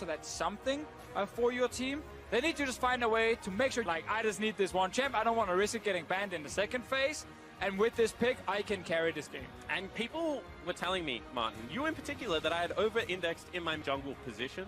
so that's something for your team. They need to just find a way to make sure, like, I just need this one champ. I don't want to risk it getting banned in the second phase. And with this pick, I can carry this game. And people were telling me, Martin, you in particular, that I had over-indexed in my jungle position.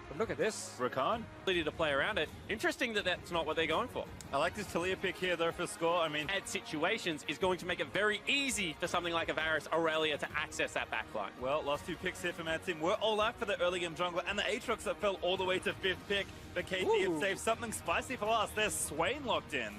But look at this. Rakan. Ability to play around it. Interesting that that's not what they're going for. I like this Talia pick here, though, for score. I mean, At situations is going to make it very easy for something like a Varus Aurelia to access that backline. well, last 2 picks here for Mad Team. We're all out for the early game jungle, and the Aatrox that fell all the way to 5th pick. But KT Ooh. have saved something spicy for last. There's Swain locked in.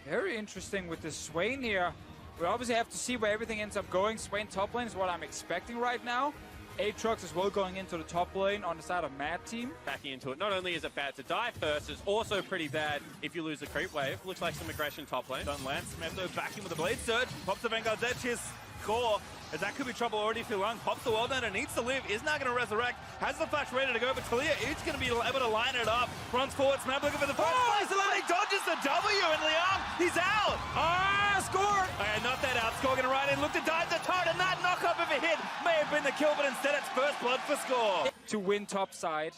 Very interesting with the Swain here. We obviously have to see where everything ends up going. Swain top lane is what I'm expecting right now. Aatrox as well going into the top lane on the side of Mad Team. Backing into it. Not only is it bad to die first, it's also pretty bad if you lose the creep wave. Looks like some aggression top lane. Done land. Smith though backing with the blade surge. Pops the Vanguard's edge. His core. As that could be trouble already for Lung. Pops the world down and needs to live. Is now going to resurrect. Has the flash ready to go, but Talia is going to be able to line it up. Runs forward. Smab looking for the fight. Oh, he dodges the W, and Liang, he's out. Ah, score! Okay, not that out. Score going to ride in. Look to dive the turret, and that knock-up of a hit may have been the kill, but instead it's first blood for Score. To win top side,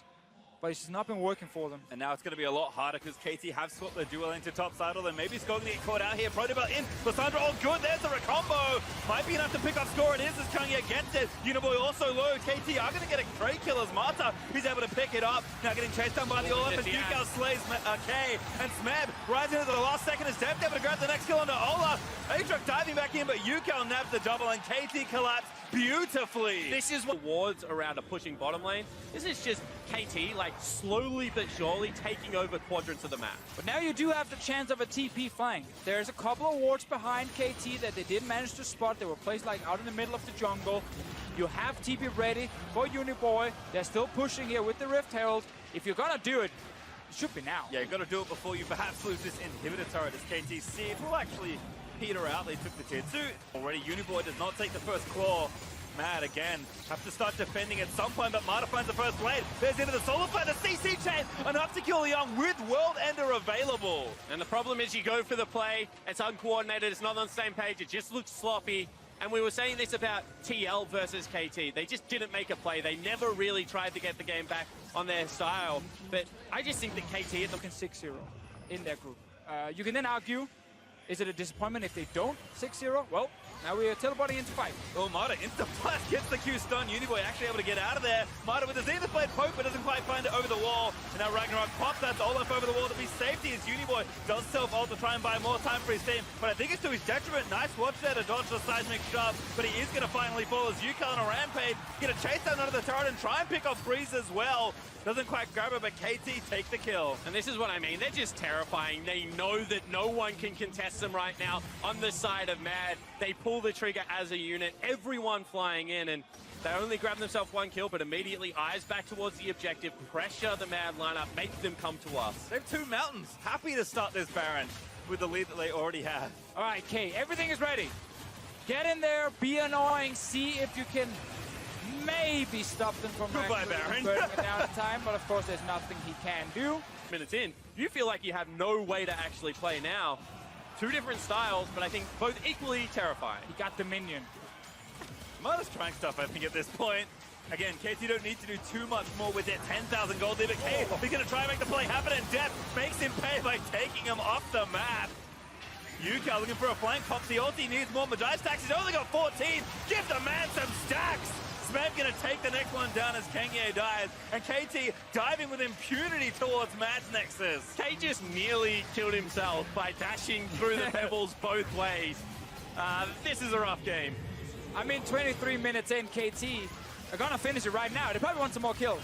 but it's just not been working for them. And now it's going to be a lot harder because KT have swapped their duel into top side, although maybe Score going to get caught out here. Protobelt in. Lissandra, oh good, there's the recombo. Might be enough to pick up Score. It is as Changya gets it. Uniboy also low. KT are going to get a great kill as Marta. He's able to pick it up. Now getting chased down by the Olaf as Yukao slays K. And Smeb rising into the last second is Death able to grab the next kill onto Olaf. Aatrox diving back in, but Yukao nabbed the double and KT collapsed beautifully. This is what wards around a pushing bottom lane. This is just KT, like, slowly but surely taking over quadrants of the map. But now you do have the chance of a TP flank. There's a couple of wards behind KT that they did manage to spot. They were placed like out in the middle of the jungle. You have TP ready for Uniboy. They're still pushing here with the Rift Herald. If you're gonna do it, it should be now. Yeah, you've got to do it before you perhaps lose this inhibitor turret as KT see it will actually peter out. They took the tier 2. Already Uniboy does not take the first claw. Mad again. Have to start defending at some point, but Marta finds the first blade. There's into the solar flare, the CC chain, enough to kill Young with World Ender available. And the problem is you go for the play, it's uncoordinated, it's not on the same page, it just looks sloppy. And we were saying this about TL versus KT. They just didn't make a play. They never really tried to get the game back on their style. But I just think that KT is looking 6-0 in their group. You can then argue, is it a disappointment if they don't 6-0? Well, now we are teleporting into fight. Oh, Marta insta-blast gets the Q stun. Uniboy actually able to get out of there. Marta with the Zenith Blade poke, but doesn't quite find it over the wall. And now Ragnarok pops that Olaf over the wall to be safety as Uniboy does self-ult to try and buy more time for his team. But I think it's to his detriment. Nice watch there to dodge the seismic shove. But he is going to finally fall as Yukao on a rampage. Going to chase down under the turret and try and pick off Breeze as well. Doesn't quite grab it, but KT take the kill. And this is what I mean. They're just terrifying. They know that no one can contest them right now on the side of Mad. They pull the trigger as a unit, everyone flying in, and they only grab themselves one kill, but immediately eyes back towards the objective, pressure the Mad lineup, make them come to us. They have 2 mountains. Happy to start this Baron with the lead that they already have. All right, Kay, everything is ready. Get in there, be annoying, see if you can maybe stop them from Goodbye, Baron. burning it down in time, but of course there's nothing he can do. Minutes in, you feel like you have no way to actually play now. 2 different styles, but I think both equally terrifying. He got the minion. Marta's trying stuff, I think, at this point. Again, KT don't need to do too much more with their 10,000 gold lead, but K, he's going to try and make the play happen, and Death makes him pay by taking him off the map. Yukao looking for a flank, pops the ult, he needs more Magi stacks, he's only got 14. Give the man some stacks! Smeb gonna take the next one down as Kangye dies, and KT diving with impunity towards Mad's Nexus. K just nearly killed himself by dashing through the pebbles both ways. This is a rough game. I mean, 23 minutes in, KT are gonna finish it right now. They probably want some more kills.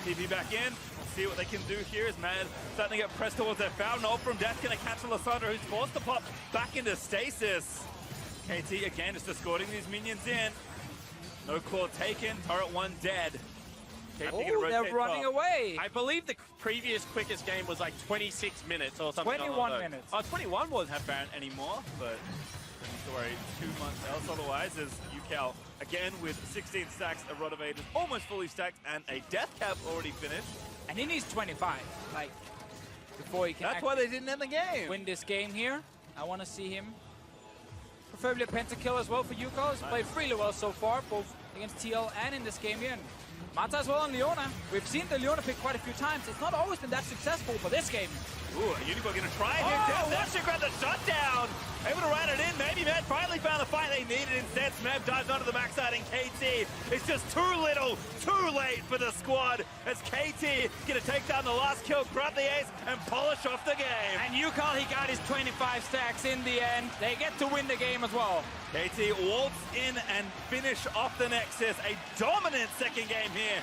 TP back in. See what they can do here as Mad starting to get pressed towards their fountain. Ult from Death gonna catch Lissandra, who's forced to pop back into stasis. KT again just escorting these minions in. No claw taken, turret 1 dead. Oh, they're running away. I believe the previous quickest game was like 26 minutes or something. 21 minutes. Oh, 21 was. Have Baron anymore, but don't need to worry 2 months else otherwise as Yukao again with 16 stacks, a Rod of Ages almost fully stacked, and a Death Cap already finished. And he needs 25, like, before he can That's why they didn't end the game. win this game here. I want to see him. Preferably a pentakill as well for Yukao. He's played really well so far, both against TL and in this game here. Mata as well on Leona. We've seen the Leona pick quite a few times. It's not always been that successful for this game. Ooh, Unibo gonna try it here. Death should grab the shutdown. Able to run it in. Maybe Mad finally found the fight they needed. Instead, Smeb dives onto the backside, and KT it's just too little, too late for the squad. As KT gonna take down the last kill, grab the ace, and polish off the game. And Yukal, he got his 25 stacks in the end. They get to win the game as well. KT waltz in and finish off the Nexus. A dominant second game here.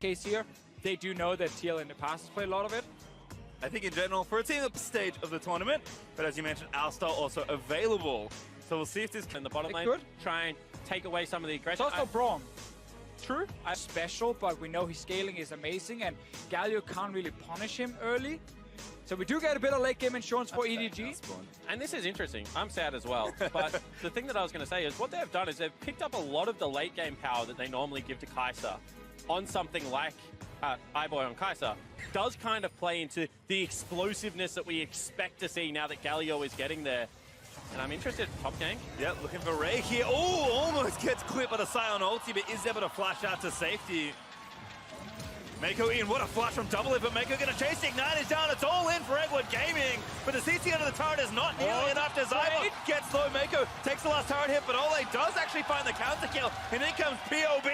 Case here, they do know that TL in the past has played a lot of it. I think in general, for a team at the stage of the tournament, but as you mentioned, Alistar also available. So we'll see if this in the bottom lane, good. try and take away some of the aggression. It's also Braum. True. Special, but we know his scaling is amazing, and Galio can't really punish him early. So we do get a bit of late game insurance for EDG. And this is interesting. I'm sad as well. But the thing that I was going to say is what they've done is they've picked up a lot of the late game power that they normally give to Kai'Sa on something like iBoy on Kai'Sa. Does kind of play into the explosiveness that we expect to see now that Galio is getting there. And I'm interested in top gank. Yep, looking for Ray here. Oh, almost gets clipped by the Scion ulti, but is able to flash out to safety. Mako in, what a flash from Double It, but Mako gonna chase the Ignite is down. It's all in for Edward Gaming, but the CC under the turret is not nearly enough. Zyber gets low. Mako takes the last turret hit, but Ole does actually find the counter kill, and in comes POB.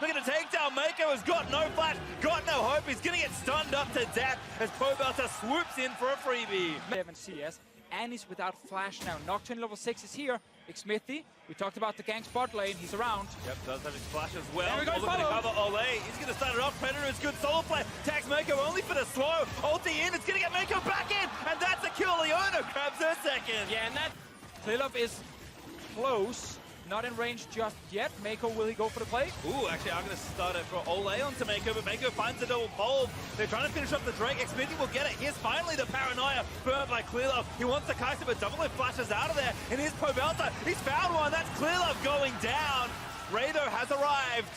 Looking to take down Mako, has got no flash, got no hope. He's gonna get stunned up to death as Pobelter swoops in for a freebie. 7 CS, and he's without flash now. Nocturne level 6 is here. Xmithy, we talked about the gank spot lane, he's around. Yep, does have his flash as well. There we go, looking to cover Ole. He's going to start it off. Predator is good solo play. Tags Mako only for the slow. Ulti in, it's going to get Mako back in, and that's a kill. Leona grabs her second. Yeah, and that Clearlove is close. Not in range just yet. Mako, will he go for the play? Ooh, actually, I'm going to start it for Ole onto Mako, but Mako finds the double pole. They're trying to finish up the Drake. Xmithy will get it. Here's finally the Paranoia burned by Clearlove. He wants the Kai'Sa, but Double It flashes out of there. And here's Pobelter. He's found one. That's Clearlove going down. Rado has arrived.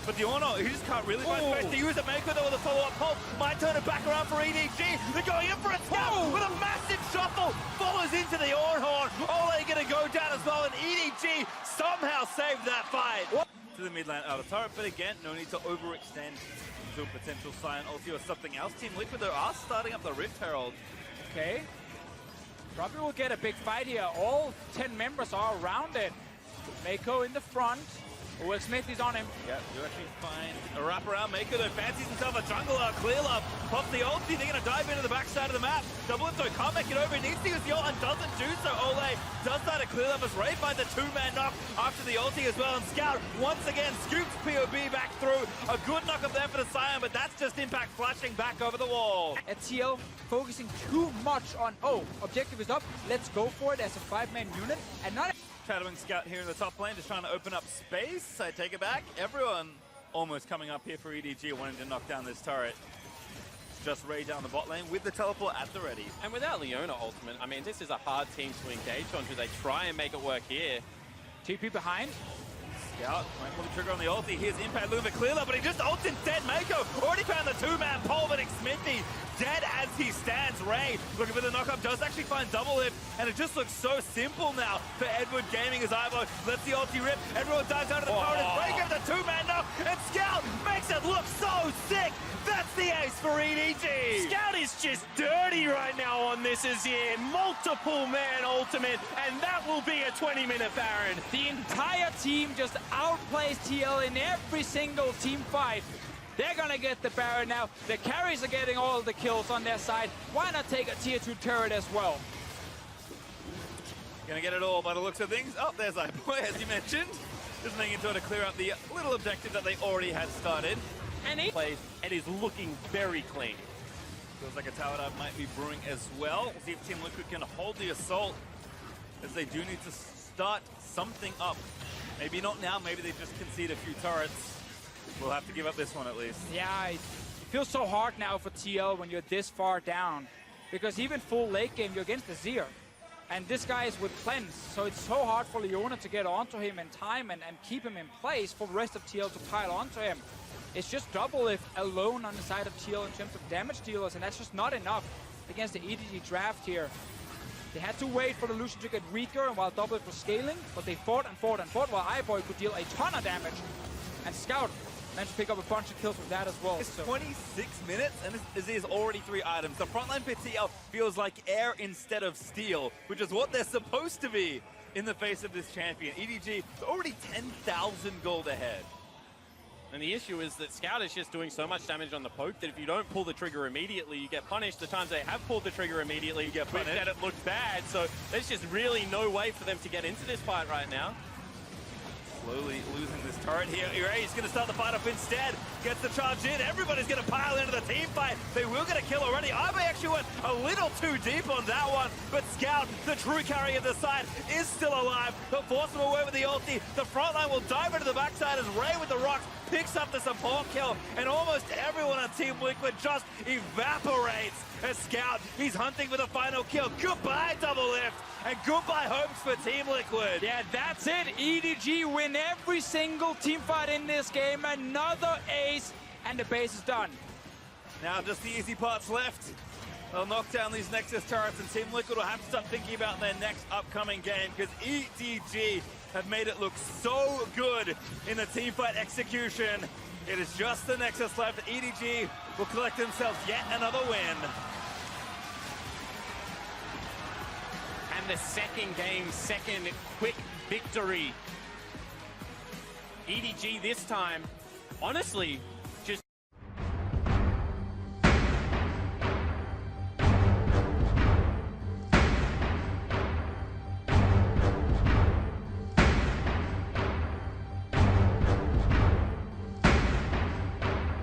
But the Ono, he just can't really find space to use it. Mako though with a follow-up pulse. Might turn it back around for EDG. They're going in for a scout with a massive shuffle. Follows into the Ornhorn. Ole gonna go down as well, and EDG somehow saved that fight. To the mid lane out of turret, but again, no need to overextend into a potential Scion ulti or something else. Team Liquid though are starting up the Rift Herald. Okay. Probably will get a big fight here. All 10 members are around it. Mako in the front. Will Smith is on him. Yeah, you actually find a wraparound. Mako though fancies himself a jungler. Clearlove pops the ulti. They're going to dive into the backside of the map. Double It though can't make it over. He needs to use the ult and doesn't do so. Ole does start a Clearlove as Ray finds a two-man knock after the ulti as well. And Scout once again scoops POB back through. A good knock up there for the Scion, but that's just Impact flashing back over the wall. At TL focusing too much on, objective is up. Let's go for it as a 5-man unit. And not Shadowing Scout here in the top lane, just trying to open up space. I take it back. Everyone almost coming up here for EDG, wanting to knock down this turret. Just Ray down the bot lane with the teleport at the ready. And without Leona ultimate, I mean, this is a hard team to engage on. Do they try and make it work here? TP behind. Scout might pull the trigger on the ulti. Here's Impact looking for Clearlove, but he just ults instead. Mako already found the two-man pole, but Xmithy dead as he stands. Ray looking for the knockup, does actually find Double It, and it just looks so simple now for Edward Gaming as Ivo lets the ulti rip. Everyone dives out of the turret as Ray gives the two-man knock, and Scout makes it look so sick. That's the ace for EDG. Scout is just dirty right now on this as here. Multiple man ultimate, and that will be a 20-minute Baron. The entire team just outplays TL in every single team fight. They're gonna get the Baron now. The carries are getting all the kills on their side. Why not take a tier 2 turret as well? Gonna get it all by the looks of things. Oh, there's iBoy, as you mentioned. Just making sure to clear up the little objective that they already had started. And he plays and is looking very clean. Feels like a tower dive might be brewing as well. We'll see if Team Liquid can hold the assault, as they do need to start something up. Maybe not now, maybe they just concede a few turrets. We'll have to give up this one at least. Yeah, it feels so hard now for TL when you're this far down. Because even full late game, you're against the Zir. And this guy is with cleanse, so it's so hard for Leona to get onto him in time and keep him in place for the rest of TL to pile onto him. It's just double if alone on the side of TL in terms of damage dealers, and that's just not enough against the EDG draft here. They had to wait for the Lucian to get weaker and while double was scaling, but they fought and fought and fought while iBoy could deal a ton of damage. And Scout managed to pick up a bunch of kills with that as well. It's 26 minutes and there's already 3 items. The frontline for TL feels like air instead of steel, which is what they're supposed to be in the face of this champion. EDG is already 10,000 gold ahead. And the issue is that Scout is just doing so much damage on the poke that if you don't pull the trigger immediately, you get punished. The times they have pulled the trigger immediately, you get punished, and it looked bad. So there's just really no way for them to get into this fight right now. Slowly losing this turret here. He's going to start the fight up instead. Gets the charge in. Everybody's going to pile into the team fight. They will get a kill already. Ibe actually went a little too deep on that one. But Scout, the true carry of the side, is still alive. They'll force him away with the ulti. The front line will dive into the backside as Ray with the rocks picks up the support kill. And almost everyone on Team Liquid just evaporates. As Scout, he's hunting for the final kill. Goodbye, Double Lift. And goodbye hopes for Team Liquid. Yeah, that's it. EDG win every single team fight in this game. Another ace, and the base is done. Now just the easy parts left. They'll knock down these Nexus turrets, and Team Liquid will have to start thinking about their next upcoming game, because EDG have made it look so good in the team fight execution. It is just the Nexus left. EDG will collect themselves yet another win. And the second game, second quick victory. EDG this time, honestly, just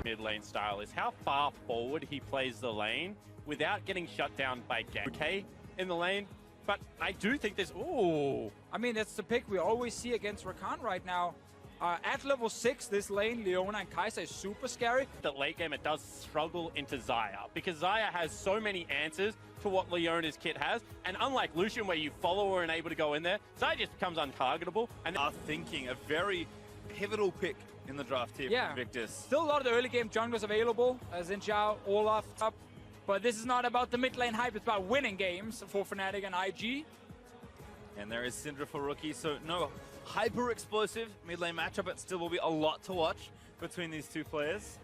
mid lane style is how far forward he plays the lane without getting shut down by gank. Okay, in the lane. But I do think there's, ooh. I mean, that's the pick we always see against Rakan right now. At level 6, this lane, Leona and Kai'Sa is super scary. The late game, it does struggle into Xayah, because Xayah has so many answers to what Leona's kit has. And unlike Lucian, where you follow her and able to go in there, Xayah just becomes untargetable. And Are thinking a very pivotal pick in the draft here yeah. from Victus. Still a lot of the early game junglers available. Xin Zhao, Olaf, up. But this is not about the mid lane hype, it's about winning games for Fnatic and IG. And there is Syndra for Rookie, so no hyper explosive mid lane matchup, but still will be a lot to watch between these two players.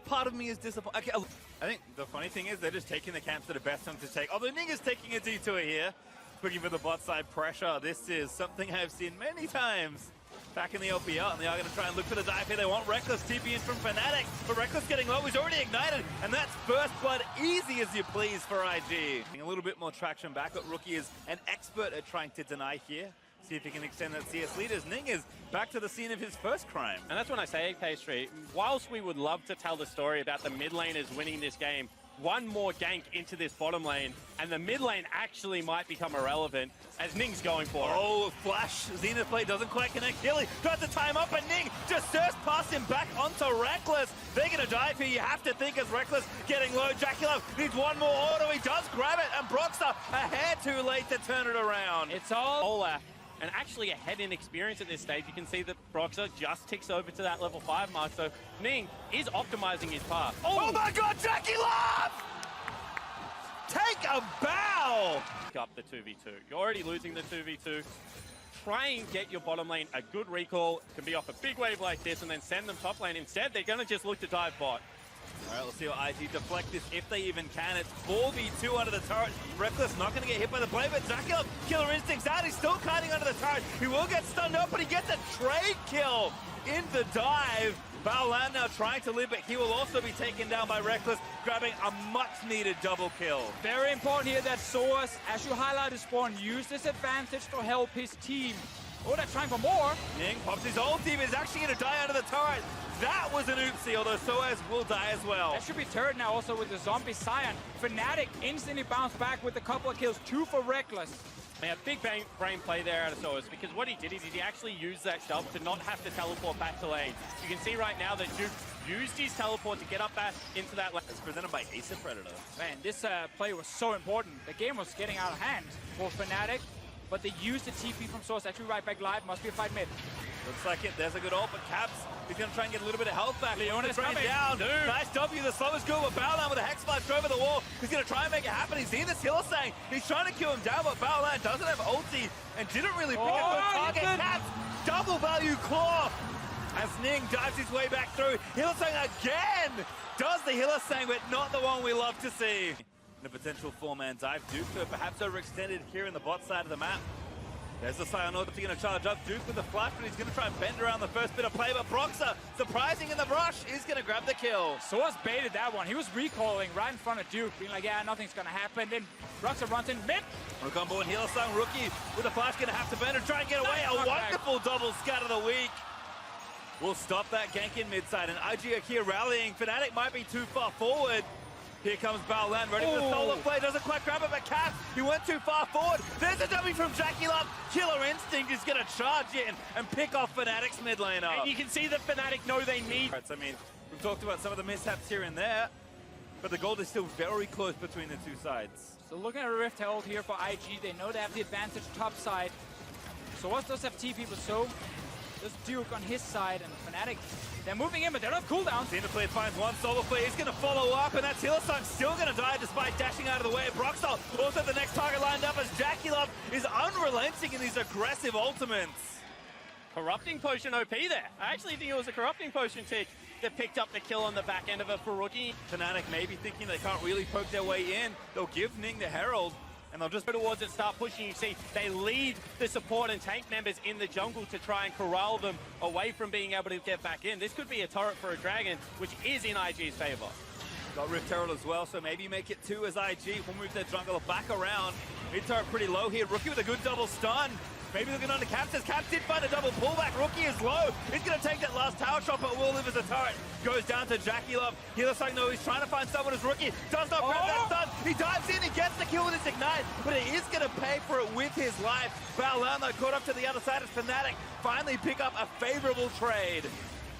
Part of me is disappointed. Okay, I think the funny thing is they're just taking the camps that are best time to take. Although Ning is taking a detour here, looking for the bot side pressure. This is something I've seen many times back in the LPL, and they are going to try and look for the dive here. They want Rekkles TP in from Fnatic, but Rekkles getting low. He's already ignited, and that's first blood easy as you please for IG. A little bit more traction back, but Rookie is an expert at trying to deny here. See if he can extend that CS lead as Ning is back to the scene of his first crime. And that's when I say, Pastry, whilst we would love to tell the story about the mid laners winning this game, one more gank into this bottom lane, and the mid lane actually might become irrelevant as Ning's going for it. Oh, flash. Zenith play doesn't quite connect. Gilly tries to tie him up, and Ning just surfs past him back onto Rekkles. They're going to dive here. You have to think as Rekkles getting low. Jackulov needs one more auto. He does grab it, and Broxah a hair too late to turn it around. It's all Olaf, and actually ahead in experience at this stage. You can see that Broxah just ticks over to that level 5 mark, so Ning is optimizing his path. Oh my god, Jackulov! Take a bow! Up the 2v2. You're already losing the 2v2. Try and get your bottom lane a good recall. Can be off a big wave like this and then send them top lane. Instead, they're going to just look to dive bot. All right, let's see how IG deflect this if they even can. It's 4v2 under the turret. Rekkles not going to get hit by the blade, but Jackulov, killer instincts out. He's still kiting under the turret. He will get stunned up, but he gets a trade kill in the dive. Baolan now trying to live, but he will also be taken down by Rekkles, grabbing a much-needed double kill. very important here that Soaz, as you highlighted, Spawn, used this advantage to help his team. Oh, they're trying for more. Ning pops his ulti, but is actually going to die under the turret. That was an oopsie, although Soaz will die as well. That should be turret now also with the zombie Scion. Fnatic instantly bounced back with a couple of kills, 2 for Rekkles. Yeah, big brain play there out of Soaz, because what he did is he actually used that shove to not have to teleport back to lane. You can see right now that Duke used his teleport to get up back into that lane. It's presented by Ace of Predator. Man, this play was so important. The game was getting out of hand for Fnatic, but they used the TP from Source actually right back live. Must be a fight mid. Looks like it. There's a good ult, but Caps is going to try and get a little bit of health back. Leona's Drain coming. down. Dude. Nice W. The slowest goal with Baolan with a Hex Flash over the wall. He's going to try and make it happen. He's seen this Hiller saying he's trying to kill him down, but Baolan doesn't have ulti and didn't really pick up the target. Caps, double value claw. As Ning dives his way back through. Hillsang again does the Hillsang, but not the one we love to see. And a potential four-man dive. Duke perhaps overextended here in the bot side of the map. There's the Sayonota going to charge up. Duke with the flash, but he's going to try and bend around the first bit of play. But Broxah, surprising in the rush, is going to grab the kill. Soaz baited that one. He was recalling right in front of Duke, being like, yeah, nothing's going to happen. Then Broxah runs in mid. Rocombo and Hillsang, rookie with the flash, going to have to bend and try and get away. A wonderful double scat of the week. We'll stop that gank in mid side, and IG are here rallying. Fnatic might be too far forward. Here comes Baolan, ready for the solar play. Doesn't quite grab it, but Caps, he went too far forward. There's a W from Jackie Love. Killer Instinct is going to charge in and pick off Fnatic's mid laner. And you can see that Fnatic know they need. I mean, we've talked about some of the mishaps here and there, but the gold is still very close between the two sides. So looking at a Rift Herald here for IG, they know they have the advantage top side. Soaz does have TP, but so does Duke on his side, and Fnatic, they're moving in, but they don't have cooldowns. Xenoblade finds one solo play. He's going to follow up, and that's Hillsong still going to die despite dashing out of the way. Broxah also the next target lined up as Jackie Love is unrelenting in these aggressive ultimates. Corrupting Potion OP there. I actually think it was a Corrupting Potion tick that picked up the kill on the back end of it for Rookie. Fnatic maybe thinking they can't really poke their way in. They'll give Ning the Herald, and they'll just Go towards it, start pushing. You see, they lead the support and tank members in the jungle to try and corral them away from being able to get back in. This could be a turret for a dragon, which is in IG's favor. got Runeterra as well, so maybe make it two as IG. We'll move their jungler back around. Mid turret pretty low here. Rookie with a good double stun. Maybe looking on to Caps, as Caps did find a double pullback. Rookie is low. He's going to take that last tower shot, but will live as a turret. Goes down to Jackie Love. Healer's no, he's trying to find someone as Rookie. Does not grab that stun. He dives in, he gets the kill with his Ignite, but he is going to pay for it with his life. Baolan caught up to the other side as Fnatic finally pick up a favorable trade.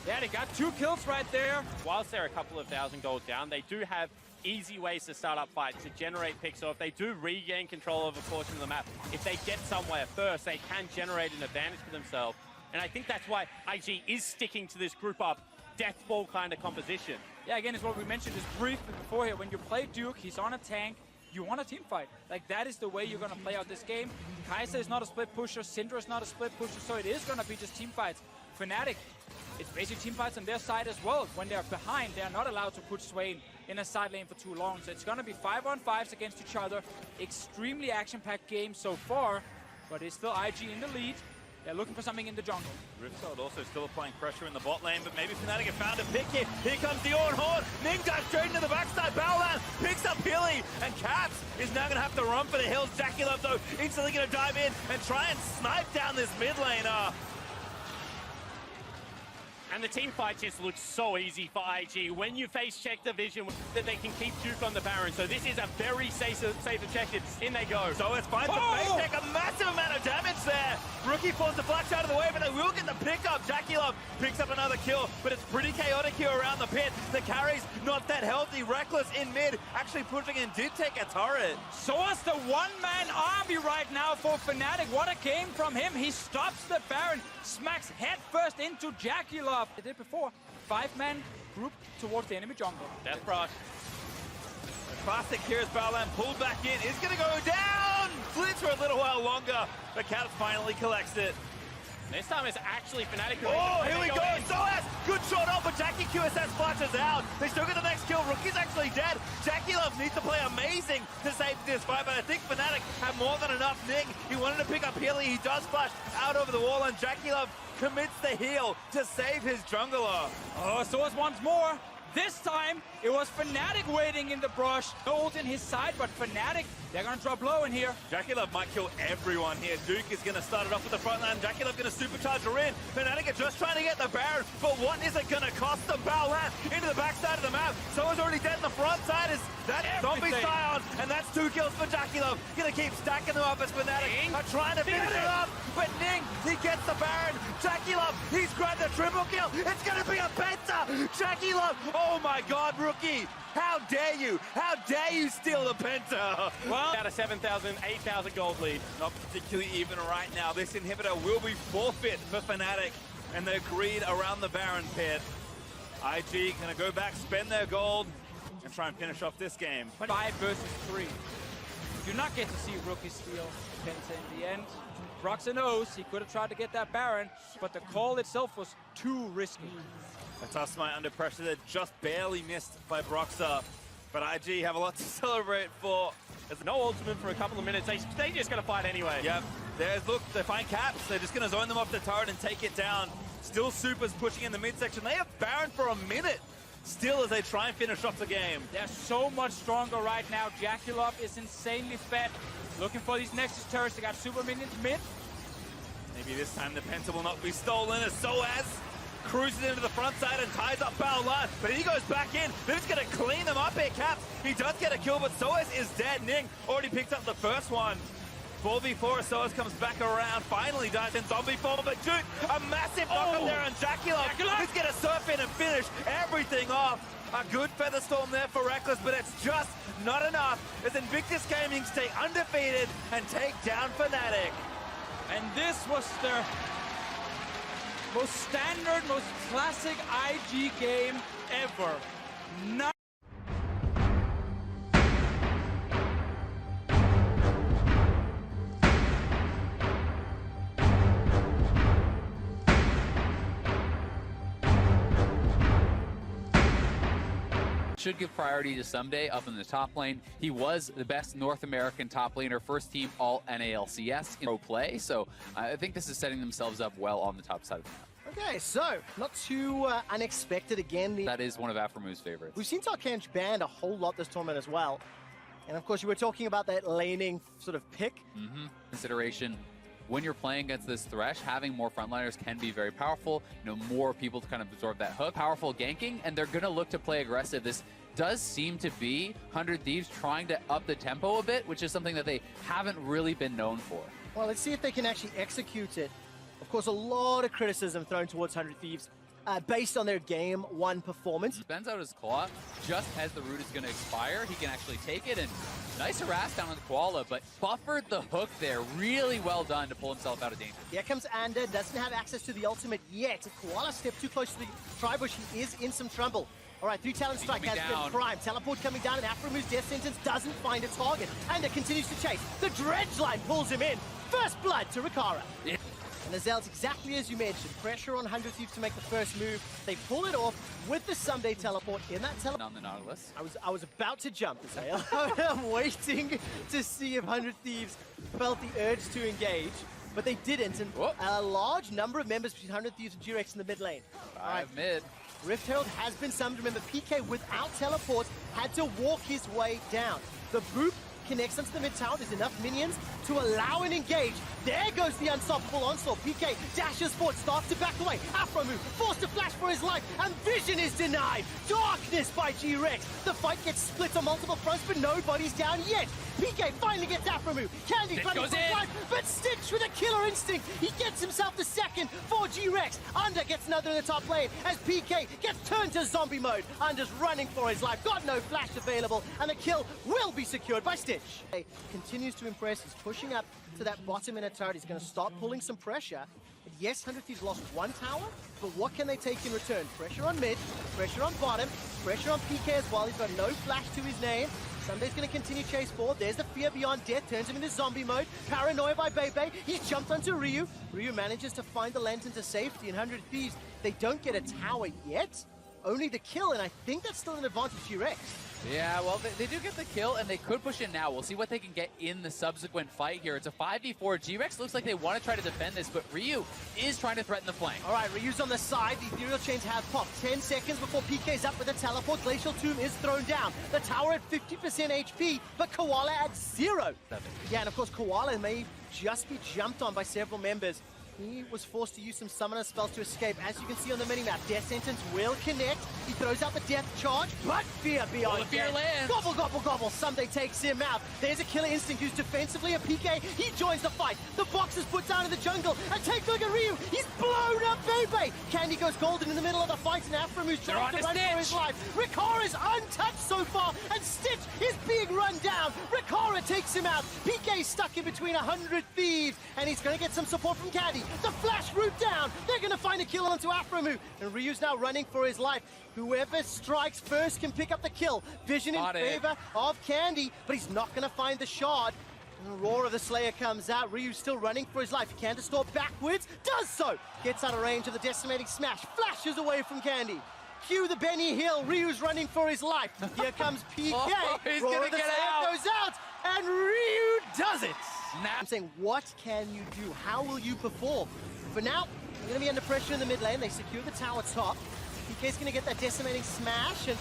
Yeah, they got 2 kills right there. Whilst they're a couple of thousand gold down, they do have easy ways to start up fights, to generate picks. So if they do regain control of a portion of the map, if they get somewhere first, they can generate an advantage for themselves. And I think that's why IG is sticking to this group up, death ball kind of composition. Yeah, again, it's what we mentioned just briefly before here. When you play Duke, he's on a tank. You want a team fight. Like, that is the way you're going to play out this game. Kai'Sa is not a split pusher. Syndra is not a split pusher. So it is going to be just team fights. Fnatic, it's basically team fights on their side as well. When they're behind, they're not allowed to put Swain in a side lane for too long. So it's going to be 5-on-5s against each other. Extremely action-packed game so far. But it's still IG in the lead. They're looking for something in the jungle. Rifthold also still applying pressure in the bot lane, but maybe Fnatic have found a pick here. Here comes the Orn Horn. Ning dives straight into the backside. Baolan picks up Hilly, and Caps is now going to have to run for the hills. Jackie Love, though, instantly going to dive in and try and snipe down this mid laner. And the team fight just looks so easy for IG. When you face check the vision, that they can keep Duke on the Baron. So this is a very safe objective. In they go. So it's fine to face check, a massive amount of damage there. Rookie pulls the flash out of the way, but they will get the pickup. Jackie Love picks up another kill, but it's pretty chaotic here around the pit. The carry's not that healthy. Reckless in mid, actually pushing in, did take a turret. So it's the one-man army right now for Fnatic. What a game from him. He stops the Baron, smacks head first into Jackie Love. They did before. 5-man group towards the enemy jungle. Death Brush. Classic here as Baolan pulled back in. Is going to go down. Flinch for a little while longer, but Caps finally collects it. This time it's actually Fnatic. Oh, here we go. Soaz, good shot off, but Jackie QSS flashes out. They still get the next kill. Rookie's actually dead. Jackie Love needs to play amazing to save this fight, but I think Fnatic have more than enough. Ning, he wanted to pick up Healy. He does flash out over the wall, and Jackie Love commits the heal to save his jungler. Oh, Soaz once more. This time, it was Fnatic waiting in the brush. No ult in his side, but Fnatic, they're going to drop low in here. Jackie Love might kill everyone here. Duke is going to start it off with the front line. Jackie Love going to supercharge her in. Fnatic are just trying to get the Baron, but what is it going to cost them? Baolan into the backside of the map. Someone's already dead in the front side. Is that Zombie Scion? And that's 2 kills for Jackie Love. Going to keep stacking them up as Fnatic are trying to finish it up. But Ning, he gets the Baron. Jackie Love, he's grabbed the triple kill. It's going to be a penta. Jackie Love, oh my God, Rookie. How dare you? How dare you steal the penta? Well, out of 7,000, 8,000 gold lead. Not particularly even right now. This inhibitor will be forfeit for Fnatic. and their greed around the Baron pit. IG gonna go back, spend their gold, and try and finish off this game. 5 versus 3. You do not get to see Rookie steal Penta in the end. Broxah knows he could have tried to get that Baron, but the call itself was too risky. A tough smite under pressure that just barely missed by Broxah. But IG have a lot to celebrate for. There's no ultimate for a couple of minutes. They just gonna fight anyway. Yep. Look, they find Caps. They're just gonna zone them off the turret and take it down. Still Supers pushing in the midsection. They have Baron for a minute still as they try and finish off the game. They're so much stronger right now. Jaculov is insanely fed. Looking for these Nexus turrets. They got super minions mid. Maybe this time the Penta will not be stolen as Soaz cruises into the front side and ties up Baolan. But he goes back in. They're just going to clean them up here, Caps. He does get a kill, but Soaz is dead. Ning already picked up the first one. 4v4, Soaz comes back around, finally dies in zombie form, but Juke, a massive knock up there on Jaculov. He's going to surf in and finish everything off. A good Featherstorm there for Reckless, but it's just not enough as Invictus Gaming stay undefeated and take down Fnatic. And this was their most standard, most classic IG game ever. Should give priority to Someday up in the top lane. He was the best North American top laner, first team all NALCS in pro play, so I think this is setting themselves up well on the top side of the map. Okay, so not too unexpected again. That is one of Aphromu's favorites. We've seen Tarkanj banned a whole lot this tournament as well. And of course, you were talking about that laning sort of pick. Consideration. When you're playing against this Thresh, having more frontliners can be very powerful. You know, more people to kind of absorb that hook. Powerful ganking, and they're going to look to play aggressive. This does seem to be 100 Thieves trying to up the tempo a bit, which is something that they haven't really been known for. Well, let's see if they can actually execute it. Of course, a lot of criticism thrown towards 100 Thieves based on their Game 1 performance. He bends out his claw just as the root is going to expire. He can actually take it, and nice harass down on the Koala, but buffered the hook there. Really well done to pull himself out of danger. Here comes Ander, doesn't have access to the ultimate yet. Koala stepped too close to the Tribush. He is in some trouble. All right, 3 talent strike has been primed. Teleport coming down, and Aphromu's death sentence doesn't find a target. Ander continues to chase. The dredge line pulls him in. First blood to Rikara. Yeah. And Azel's exactly as you mentioned. Pressure on 100 Thieves to make the first move. They pull it off with the Someday teleport in that teleport. On the Nautilus. I was about to jump, Azel. I'm waiting to see if 100 Thieves felt the urge to engage, but they didn't. And a large number of members between 100 Thieves and G-Rex in the mid lane. Mid. Rift Herald has been summoned. Remember, PK without teleport had to walk his way down. The boop connects onto the mid tower. There's enough minions to allow an engage. There goes the unstoppable onslaught. PK dashes forward, starts to back away. Aphromu forced to flash for his life, and vision is denied. Darkness by G-Rex. The fight gets split on multiple fronts, but nobody's down yet. PK finally gets Aphromu. Candy running for life, but Stitch with a killer instinct. He gets himself the second for G-Rex. Under gets another in the top lane as PK gets turned to zombie mode. Under's running for his life. Got no flash available, and the kill will be secured by Stitch. Continues to impress. He's pushing up to that bottom in a turret. He's going to start pulling some pressure. Yes, 100 Thieves lost 1 tower, but what can they take in return? Pressure on mid, pressure on bottom, pressure on PK as well. He's got no flash to his name. Sunday's going to continue chase forward. There's the fear beyond death, turns him into zombie mode. Paranoia by Bebe. He's jumped onto Ryu. Ryu manages to find the lantern to safety. And 100 Thieves, they don't get a tower yet. Only the kill, and I think that's still an advantage to Rex. Yeah, well, they do get the kill, and they could push in now. We'll see what they can get in the subsequent fight here. It's a 5v4. G-Rex looks like they want to try to defend this, but Ryu is trying to threaten the flank. All right, Ryu's on the side. The ethereal chains have popped. 10 seconds before PK's up with a teleport. Glacial Tomb is thrown down. The tower at 50% HP, but Koala at 0. Yeah, and of course, Koala may just be jumped on by several members. He was forced to use some summoner spells to escape. As you can see on the minimap, Death Sentence will connect. He throws out the Death Charge, but Fear beyond Fear lands. Gobble, gobble, gobble. Someday takes him out. There's a Killer Instinct who's defensively a PK. He joins the fight. The box is put down in the jungle. And take a look at Ryu. He's blown up Bebe. Candy goes golden in the middle of the fight, and Aphromu's trying to run for his life. Rikara's untouched so far, and Stitch is being run down. Rikara takes him out. PK stuck in between 100 Thieves, and he's going to get some support from Candy. The flash route down. They're going to find a kill onto Afromu. And Ryu's now running for his life. Whoever strikes first can pick up the kill. Vision in favor of Candy, but he's not going to find the shard. And the roar of the Slayer comes out. Ryu's still running for his life. He can distort backwards. Does so. Gets out of range of the decimating smash. Flashes away from Candy. Cue the Benny Hill. Ryu's running for his life. Here comes PK. He's roar gonna of the get Slayer out. goes out. And Ryu does it. Snap. I'm saying, what can you do? How will you perform? For now, they're going to be under pressure in the mid lane. They secure the tower top. PK's going to get that decimating smash, and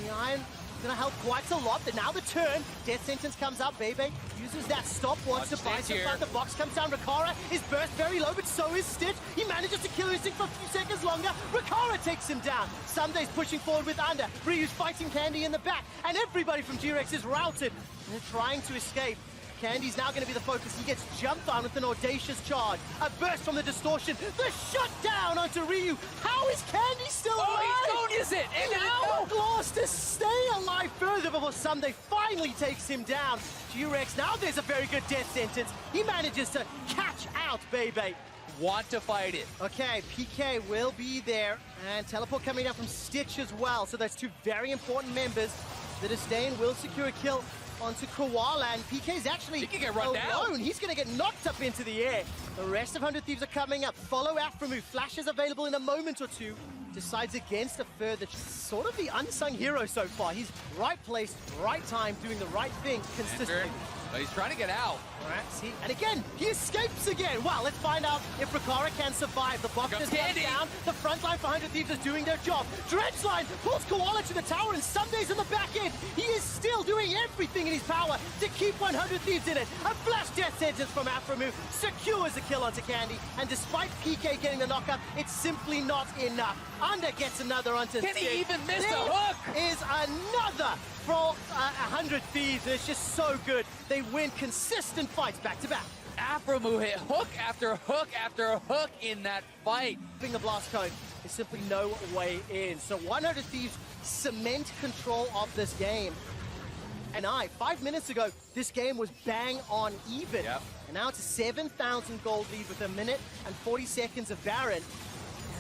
the Iron going to help quite a lot. But now the turn. Death Sentence comes out. Bebe uses that stopwatch to buy some time. The box comes down. Rikara is burst very low, but so is Stitch. He manages to kill Instinct for a few seconds longer. Rikara takes him down. Sunday's pushing forward with Under. Ryu's fighting Candy in the back, and everybody from G-Rex is routed. And they're trying to escape. Candy's now going to be the focus. He gets jumped on with an audacious charge. A burst from the distortion. The shutdown onto Ryu. How is Candy still alive? He don't use it. And now Lost to stay alive further before Sunday finally takes him down. G-Rex, now there's a very good death sentence. He manages to catch out Bebe. want to fight it. Okay, PK will be there. And teleport coming down from Stitch as well. So there's two very important members. The Disdain will secure a kill onto Koala, and PK's actually alone. He's going to get knocked up into the air. The rest of 100 Thieves are coming up. Follow Afromu. Flash is available in a moment or two. Decides against a further, sort of the unsung hero so far. He's right place, right time, doing the right thing consistently. But he's trying to get out. All right, see, and again, he escapes again. Wow, let's find out if Rikara can survive. The box is down. The front line for 100 Thieves is doing their job. Dredgeline pulls Koala to the tower, and Sunday's in the back end. He is still doing everything in his power to keep 100 Thieves in it. A flash death sentence from Afromu secures a kill onto Candy, and despite PK getting the knockup, it's simply not enough. Under gets another onto Can he even miss the There hook? is another for 100 Thieves. It's just so good. They win consistent fights back to back. Afromu hit hook after hook after hook in that fight. Being the blast cone is simply no way in. So 100 Thieves cement control of this game. And 5 minutes ago, this game was bang on even. Yep. And now it's a 7,000 gold lead with 1 minute and 40 seconds of Baron.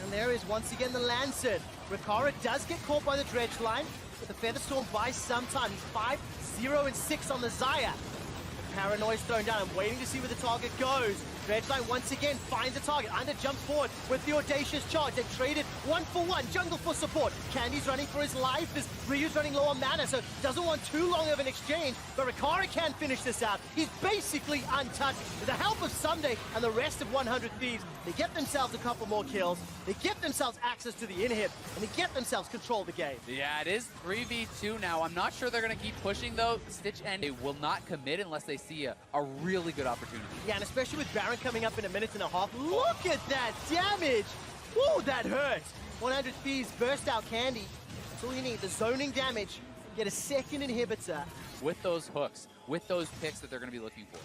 And there is once again the Lancer. Rikara does get caught by the dredge line, but the Featherstorm buys some time. He's 5, 0, and 6 on the Zaya. Paranoia's thrown down. I'm waiting to see where the target goes. Dredgeline once again finds the target. Under jumps forward with the audacious charge. They've traded 1-for-1. Jungle for support. Candy's running for his life as Ryu's running low on mana, so doesn't want too long of an exchange. But Rikara can finish this out. He's basically untouched. With the help of Sunday and the rest of 100 Thieves, they get themselves a couple more kills. They get themselves access to the inhib, and they get themselves control of the game. Yeah, it is 3v2 now. I'm not sure they're going to keep pushing, though. Stitch and they will not commit unless they see a really good opportunity. Yeah, and especially with Baron coming up in 1.5 minutes. Look at that damage! Whoa, that hurts! 100 Thieves burst out Candy. That's all you need. The zoning damage. Get a second inhibitor. With those hooks, with those picks that they're going to be looking for.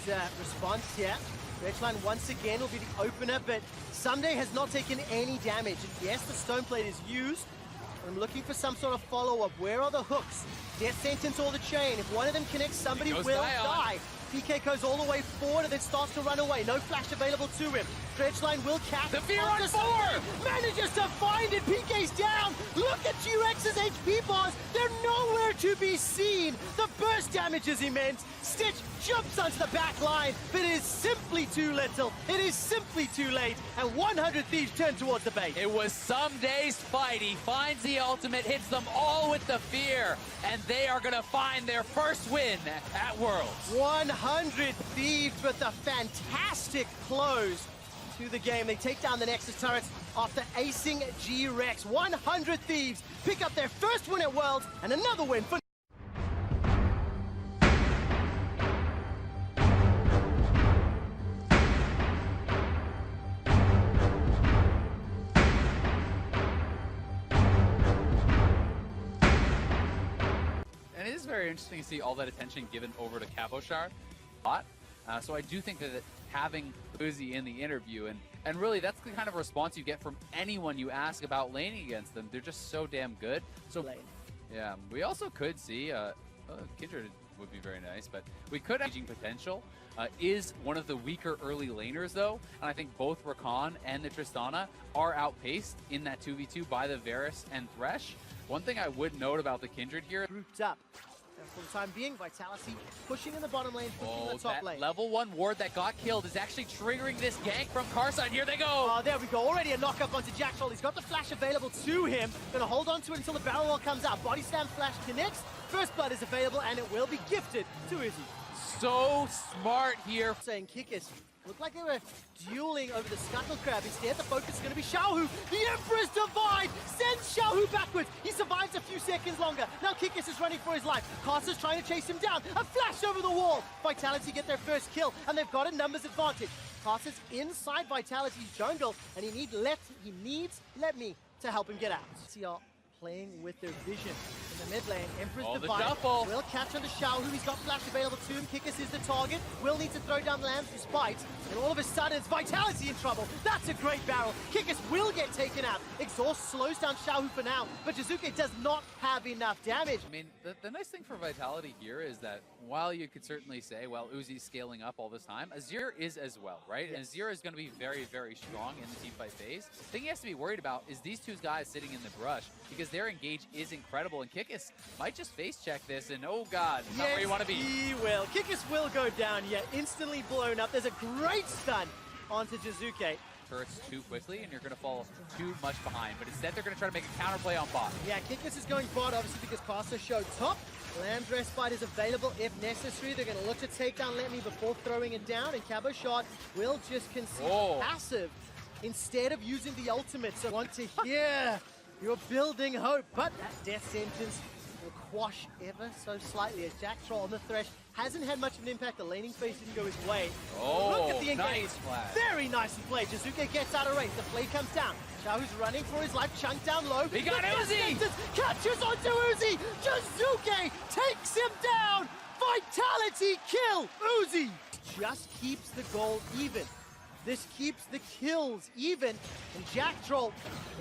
Yeah, good response, yeah. Dredgeline once again will be the opener, but Sunday has not taken any damage. And yes, the Stone Plate is used. I'm looking for some sort of follow-up. Where are the hooks? Death Sentence or the Chain. If one of them connects, somebody will die. PK goes all the way forward and then starts to run away. No flash available to him. Dredgeline will catch. The fear on 4! Manages to find it. PK's down. Look at G-Rex's HP bars. They're nowhere to be seen. The burst damage is immense. Stitch jumps onto the back line, but it is simply too little. It is simply too late. And 100 Thieves turn towards the base. It was some day's fight. He finds the ultimate, hits them all with the fear, and they are going to find their first win at Worlds. 100 Thieves with a fantastic close to the game. They take down the Nexus turrets after acing G-Rex. 100 Thieves pick up their first win at Worlds and another win for... And it is very interesting to see all that attention given over to Cabochard. So I do think that having Uzi in the interview, and really that's the kind of response you get from anyone you ask about laning against them. They're just so damn good. So yeah, we also could see Kindred would be very nice, but we could have potential. Is one of the weaker early laners, though, and I think both Rakan and the Tristana are outpaced in that 2v2 by the Varus and Thresh. One thing I would note about the Kindred here, Grouped up. And for the time being, Vitality pushing in the bottom lane, pushing in the top that lane. level 1 ward that got killed is actually triggering this gank from Carside. Here they go! Oh, there we go. Already a knock-up onto Jack Troll. He's got the flash available to him. Gonna hold on to it until the barrel wall comes out. Body slam flash connects. First blood is available, and it will be gifted to Izzy. So smart here. Saying Kickers looked like they were dueling over the Scuttle Crab. Instead, the focus is going to be Xiaohu. The Emperor's Divide sends Xiaohu backwards. He survives a few seconds longer. Now Kickers is running for his life. Caster's trying to chase him down. A flash over the wall. Vitality get their first kill, and they've got a numbers advantage. Caster's inside Vitality's jungle, and he needs Let Me to help him get out. CR playing with their vision in the mid lane. Emperor's Divide will catch onto Xiaohu. He's got flash available to him. Kikis is the target. Will need to throw down the lambs despite. And all of a sudden, it's Vitality in trouble. That's a great barrel. Kikis will get taken out. Exhaust slows down Xiaohu for now, but Jizuke does not have enough damage. I mean, the nice thing for Vitality here is that while you could certainly say, well, Uzi's scaling up all this time, Azir is as well, right? Yes. And Azir is going to be very, very strong in the teamfight phase. The thing he has to be worried about is these two guys sitting in the brush, because their engage is incredible, and Kikis might just face check this, and oh god, not where you want to be. He will. Kikis will go down, yet instantly blown up. There's a great stun onto Jizuke. Turrets too quickly, and you're going to fall too much behind, but instead they're going to try to make a counterplay on bot. Yeah, Kikis is going bot, obviously, because Caster showed top. Lamb's Respite is available if necessary. They're going to look to take down Let Me before throwing it down, and Cabo Shot will just concede passive instead of using the ultimate. So want to hear you're building hope, but that death sentence will quash ever so slightly as Jack Troll on the Thresh hasn't had much of an impact. The laning phase didn't go his way. Look at the engagement. Nice flag. Very nicely played. Jizuke gets out of range. The play comes down. Xiaohu's running for his life, chunked down low. He got Uzi! Catches onto Uzi! Jizuke takes him down! Vitality kill! Uzi just keeps the goal even. This keeps the kills even. And Jack Troll,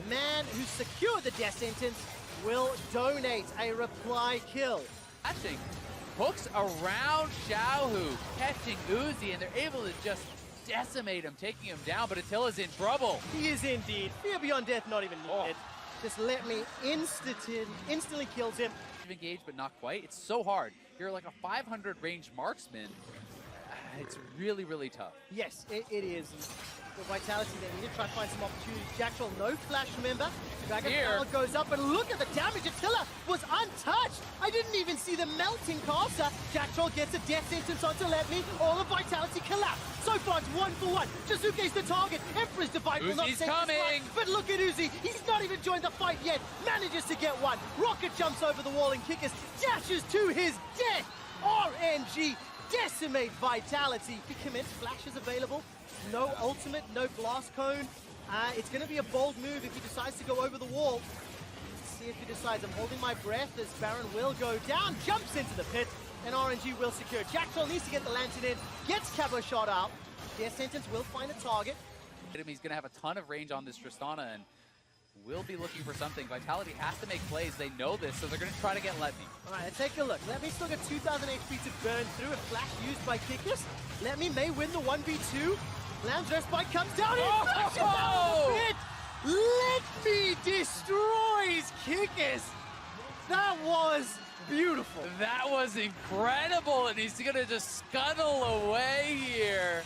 the man who secured the death sentence, will donate a reply kill. Catching hooks around Xiaohu, catching Uzi, and they're able to just decimate him, taking him down, but Attila's in trouble. He is indeed. Fear Beyond Death not even needed. Just Let Me instantly kills him. Engaged, but not quite. It's so hard. You're like a 500 range marksman. It's really, really tough. Yes, it is. For Vitality, they need to try to find some opportunities. Jack Troll, no flash, remember? Dragon Power goes up, and look at the damage. Attila was untouched. I didn't even see the melting caster. Jack Troll gets a death sentence onto Let Me. All of Vitality collapse. So far, it's 1-for-1. Jizuke's the target. Emperor's Divide will not save his life. But look at Uzi. He's not even joined the fight yet. Manages to get one. Rocket jumps over the wall, and Kikis dashes to his death. RNG decimate Vitality. He commits flashes available. No ultimate, no blast cone. It's going to be a bold move if he decides to go over the wall. Let's see if he decides. I'm holding my breath as Baron will go down, jumps into the pit, and RNG will secure. Jack Troll needs to get the lantern in, gets Cabo Shot out. Their sentence will find a target. He's going to have a ton of range on this Tristana, and will be looking for something. Vitality has to make plays. They know this, so they're going to try to get Let Me. All right, let's take a look. Let Me still got 2,000 HP to burn through. A flash used by Kikis. Let Me may win the 1v2. Lamb's Respite comes down. He out of the pit. Let Me destroys Kikis. That was beautiful. That was incredible, and he's going to just scuttle away here.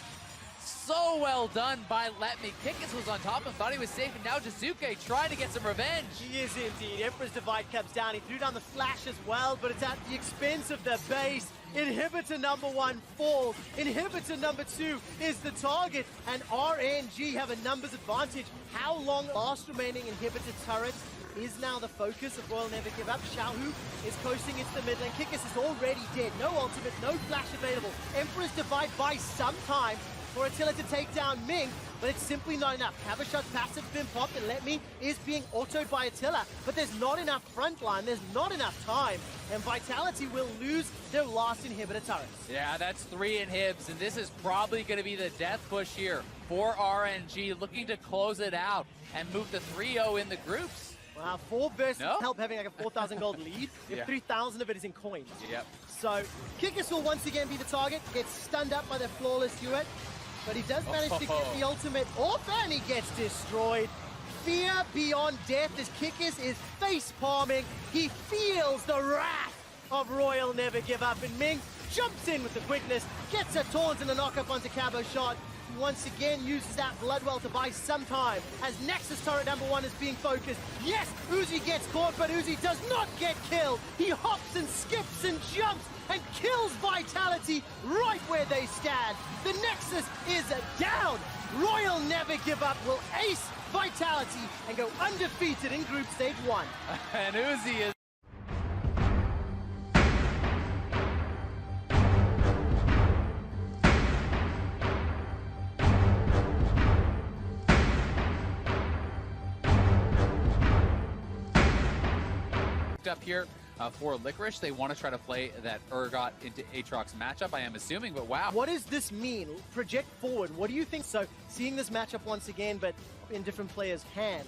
So well done by Let Me. Kikis was on top and thought he was safe, and now Jizuke trying to get some revenge. He is indeed. Emperor's Divide comes down. He threw down the flash as well, but it's at the expense of the base. Inhibitor number 1 falls. Inhibitor number 2 is the target, and RNG have a numbers advantage. How long last remaining inhibitor turret is now the focus of Royal Never Give Up. Xiaohu is coasting into the mid lane. Kikis is already dead. No ultimate, no flash available. Emperor's Divide buys some time for Attila to take down Ming, but it's simply not enough. Cabashot's passive's been popped, and Let Me is being autoed by Attila, but there's not enough front line, there's not enough time, and Vitality will lose their last inhibitor turret. Yeah, that's 3 inhibs, and this is probably going to be the death push here for RNG, looking to close it out and move to 3-0 in the groups. Wow, 4 versus help having like a 4,000 gold lead if 3,000 of it is in coins. Yep. So Kikis will once again be the target, gets stunned up by the flawless Hewitt, but he does manage to get the ultimate off and he gets destroyed. Fear beyond death as Kikis is face palming. He feels the wrath of Royal Never Give Up, and Ming jumps in with the quickness, gets a taunt and a knock-up onto Cabo Shot. He once again uses that Bloodwell to buy some time as Nexus turret number 1 is being focused. Yes, Uzi gets caught, but Uzi does not get killed. He hops and skips and jumps and kills Vitality right where they stand. The Nexus is down. Royal Never Give Up will ace Vitality and go undefeated in Group Stage 1. And Uzi is... up here for Licorice. They want to try to play that Urgot into Aatrox matchup, I am assuming, but wow. What does this mean? Project forward. What do you think? So, seeing this matchup once again, but in different players' hands.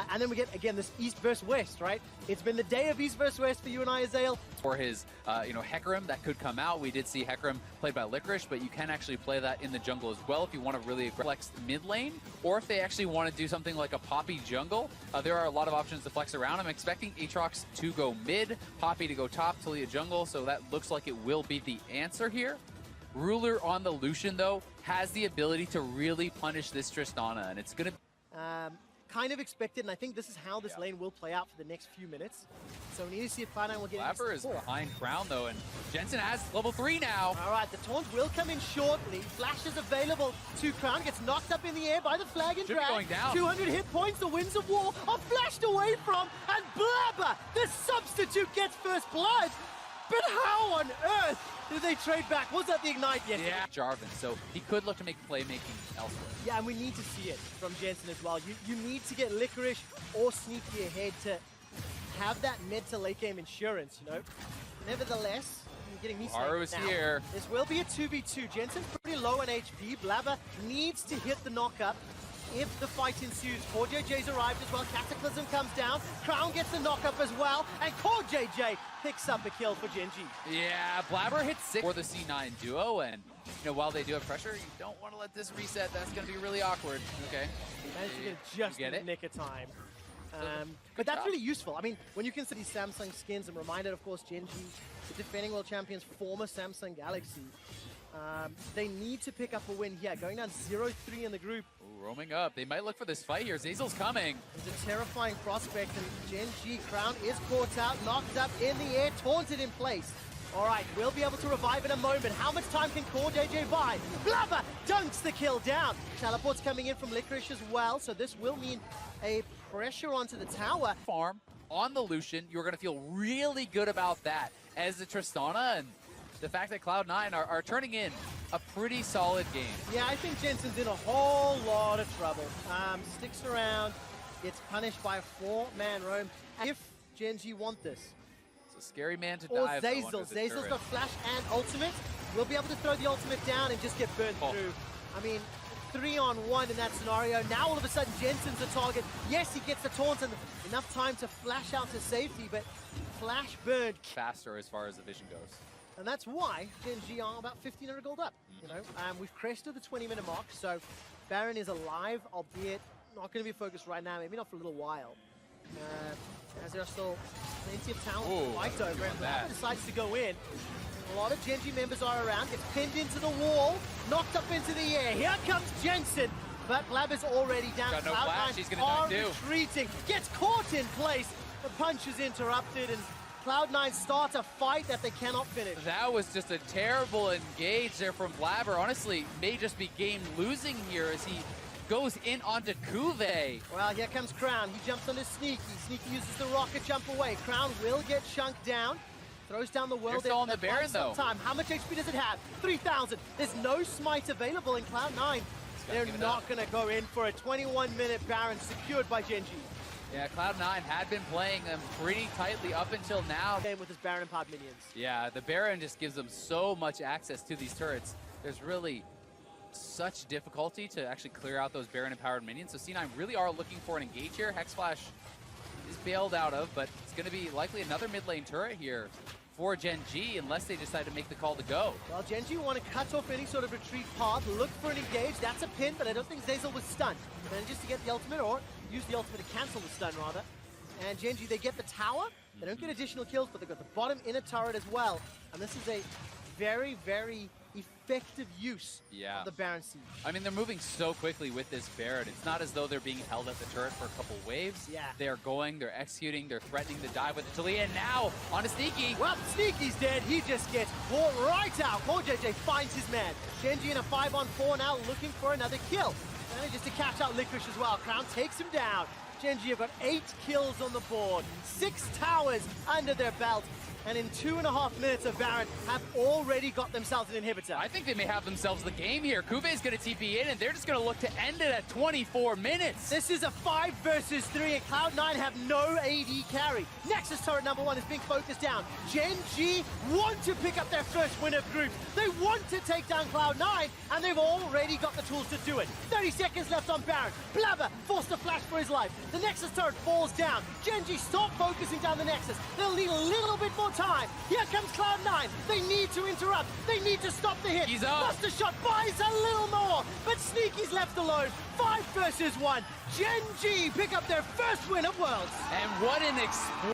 And then we get, again, this East versus West, right? It's been the day of East versus West for you and I, Azael. For his, Hecarim that could come out. We did see Hecarim played by Licorice, but you can actually play that in the jungle as well if you want to really flex mid lane, or if they actually want to do something like a Poppy jungle. There are a lot of options to flex around. I'm expecting Aatrox to go mid, Poppy to go top, Talia jungle, so that looks like it will be the answer here. Ruler on the Lucian, though, has the ability to really punish this Tristana, and it's going to... kind of expected, and I think this is how this lane will play out for the next few minutes. So we need to see if Cloud9 will get Blabber is behind Crown, though, and Jensen has level 3 now. All right, the taunt will come in shortly. Flash is available to Crown, gets knocked up in the air by the flag and drag. Going down. 200 hit points, the Winds of War are flashed away from, and Blabber, the substitute, gets first blood. But how on earth did they trade back? Was that the Ignite yet? Yeah, Jarvan, so he could look to make playmaking elsewhere. Yeah, and we need to see it from Jensen as well. You need to get Licorice or Sneaky ahead to have that mid to late game insurance, you know? Nevertheless, you're getting me Aru's here. This will be a 2v2. Jensen's pretty low on HP. Blabber needs to hit the knock-up if the fight ensues. Core JJ's arrived as well. Cataclysm comes down. Crown gets the knock-up as well. And Core JJ picks up a kill for Gen G. Yeah, Blabber hits 6 for the C9 duo, and while they do have pressure, you don't want to let this reset. That's going to be really awkward. Okay. He managed to get it just in the nick of time. But that's really useful. I mean, when you consider these Samsung skins, I'm reminded, of course, Gen G, the defending world champions, former Samsung Galaxy. They need to pick up a win here. Going down 0-3 in the group. Ooh, roaming up. They might look for this fight here. Zazel's coming. It's a terrifying prospect, and Gen G Crown is caught out, knocked up in the air, taunted in place. All right, we'll be able to revive in a moment. How much time can Core JJ buy? Blabber dunks the kill down. Teleport's coming in from Licorice as well, so this will mean a pressure onto the tower. Farm on the Lucian. You're going to feel really good about that as the Tristana, and the fact that Cloud9 are turning in a pretty solid game. Yeah, I think Jensen's in a whole lot of trouble. Sticks around, gets punished by a 4-man roam. If Gen G want this. It's a scary man to or dive. Zazel. Zazel's got flash and ultimate. We'll be able to throw the ultimate down and just get burned through. I mean, 3-on-1 in that scenario. Now all of a sudden Jensen's the target. Yes, he gets the taunt and enough time to flash out to safety, but flash burned. Faster as far as the vision goes. And that's why Gen G are about 1,500 gold up. We've crested the 20-minute mark, so Baron is alive, albeit not going to be focused right now, maybe not for a little while. As there are still plenty of talent to fight over, and Blabber decides to go in. A lot of Gen G members are around, gets pinned into the wall, knocked up into the air. Here comes Jensen, but Blabber's already down. Got no flash, he's gonna are die too. retreating, gets caught in place. The punch is interrupted, and Cloud9 starts a fight that they cannot finish. That was just a terrible engage there from Blabber. Honestly, may just be game losing here as he goes in onto Kuve. Well, here comes Crown. He jumps onto Sneaky. Sneaky uses the rocket jump away. Crown will get chunked down. Throws down the world. You're still on the Baron, though. Time. How much HP does it have? 3,000. There's no smite available in Cloud9. They're not going to go in for a 21-minute Baron secured by Gen G. Yeah, Cloud9 had been playing them pretty tightly up until now. Game with his Baron pod minions. Yeah, the Baron just gives them so much access to these turrets. There's really such difficulty to actually clear out those Baron-empowered minions. So C9 really are looking for an engage here. Hex Flash he's bailed out of, but it's going to be likely another mid lane turret here for Gen G unless they decide to make the call to go. Well, Gen G want to cut off any sort of retreat path, look for an engage. That's a pin, but I don't think Zeyzal was stunned. Manages to get the ultimate, or use the ultimate to cancel the stun, rather. And Gen G, they get the tower. They don't get additional kills, but they've got the bottom inner turret as well. And this is a very, very effective use of the Baron Siege. I mean, they're moving so quickly with this Baron. It's not as though they're being held at the turret for a couple waves. Yeah. They're going, they're executing, they're threatening to dive with the Taliyah, and now on a Sneaky. Well, Sneaky's dead. He just gets caught right out. Poor JJ finds his man. Gen G in a 5-on-4 now, looking for another kill. Manages to catch out Licorice as well. Crown takes him down. Gen G have got 8 kills on the board, 6 towers under their belt, and in 2.5 minutes of Baron have already got themselves an inhibitor. I think they may have themselves the game here. Kuve's going to TP in, and they're just going to look to end it at 24 minutes. This is a 5 versus 3, and Cloud9 have no AD carry. Nexus turret number 1 is being focused down. Gen G want to pick up their first win of groups. They want to take down Cloud9, and they've already got the tools to do it. 30 seconds left on Baron. Blabber forced to flash for his life. The Nexus turret falls down. Gen G stop focusing down the Nexus. They'll need a little bit more time. Here comes Cloud9. They need to interrupt. They need to stop the hit. He's up. Buster shot buys a little more, but Sneaky's left alone. 5 versus 1. Gen G pick up their first win of Worlds. And what an explosion.